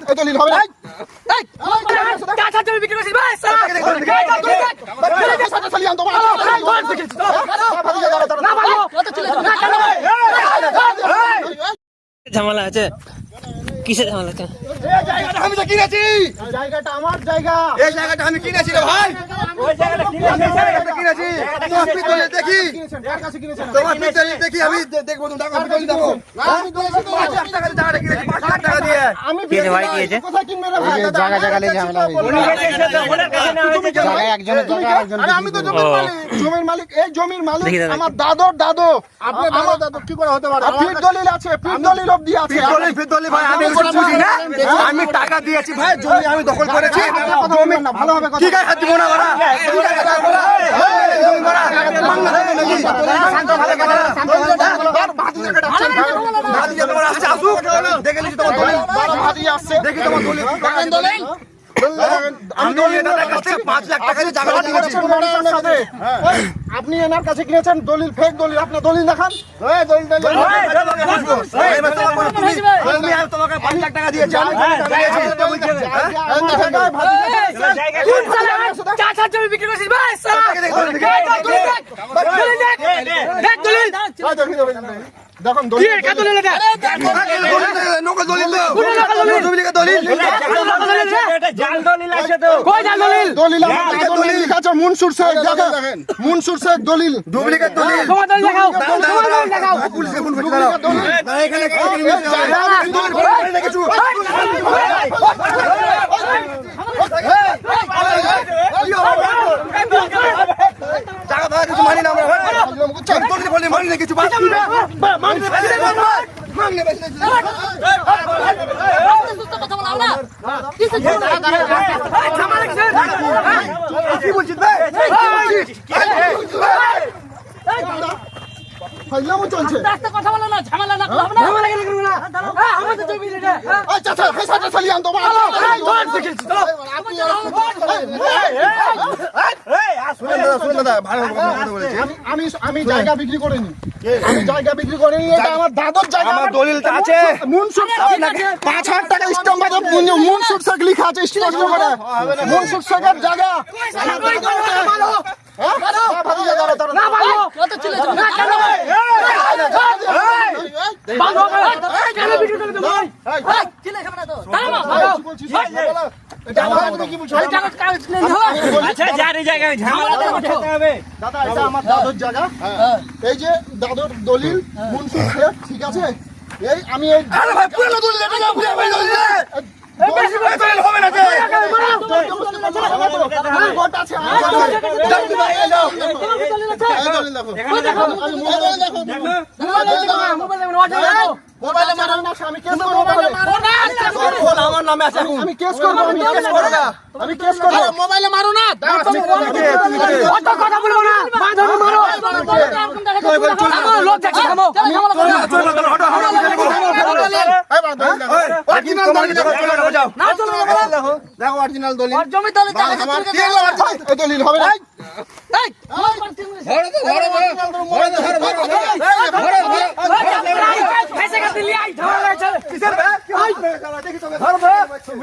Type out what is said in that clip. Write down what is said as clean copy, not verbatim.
এই দলিল হবে না। ঝামেলা আছে, কিসের ঝামেলা আছে? এই জায়গাটা আমি তো কিনেছি, জায়গাটা আমার জায়গা, এই জায়গাটা আমি কিনেছি রে ভাই, ওই জায়গাটা কিনেছি। তোমার পিতলের দেখি, কার কাছে কিনেছেন? তোমার পিতলের দেখি, আমি দেখবো, তুমি টাকা পিতল দেখো। আমি 5 লাখ টাকা দিয়ে জায়গাটা কিনেছি, 5 লাখ টাকা দিয়ে। আমি ভাই কি হয়েছে? কোথায় কিনবে রে ভাই? জায়গা জায়গা নিয়ে ঝামেলা হয়েছে। জায়গায় একজনের জায়গা আরেকজন আরে আমি তো জমির মালিক, জমির মালিক, এই জমির মালিক আমার দাদর দাদু। আপনার আমার দাদু কি করে হতে পারে? ফিট দলিল আছে, ফিট দলিল অবধি আছে। ফিট দলিল ভাই আমি কিছু বুঝি না, আমি টাকা দিয়েছি ভাই, জমি আমি দখল করেছি। জমি না ভালো হবে কথা, ঠিক আছে দিব না বড়া, ঠিক আছে দাও বড়া, এই জমি বড়া বাংলা দেবে নাকি? শান্ত ভালো কথা, শান্ত ভালো কথা, ভাতি জায়গাটা আছে, ভাতি জায়গাটা আসছে, আসুক দেখে নিছি তোমার দলিল, ভাতি আসছে, দেখি তোমার দলিল, দেখেন দলিল। আমি এনার কাছে 5 লাখ টাকা দিয়ে জায়গা কিনেছি। আপনি এনার কাছে কিনেছেন দলিল, ফেক দলিল, আপনার দলিল দেখান। এই দলিল দলিল আমি তোমাকে 5 লাখ টাকা দিয়েছি, আমি জমি বিক্রি করছিস ভাই, দেখুন দলিল, নকল দলিল দলিল দলিল দলিল লেখা আছে, মনসুর শেখ, দেখেন মনসুর শেখ দলিল, ডুপ্লিকেট দলিল, পুলিশে ফোন করতে দাও, এখানে কিছু টাকা দাও, কিছু মানি না আমরা, দলিল বলে মানি না, কিছু চলছে। কথা বলো না, ঝামেলা না, আমাদের জমি আমি জায়গা বিক্রি করিনি, আমি জায়গা বিক্রি করিনি, এটা আমার দাদুর জায়গা, আমার দলিলটা আছে, মনসুর 5,000 টাকা স্ট্যাম্প আছে, মনসুর শেখ লেখা আছে স্পষ্ট করে, মনসুর শেখের জায়গা। দাদা এটা আমার দাদুর জায়গা, এই যে দাদুর দলিল, মনসুর শেখ, ঠিক আছে? এই আমি এই আমার নামে আছে, আমি কেস করবো, আমি কেস করবো, মোবাইলে মারো না, কথা বলবো না, দেখো অরিজিনাল দলিল, জমি দলিল হবে না।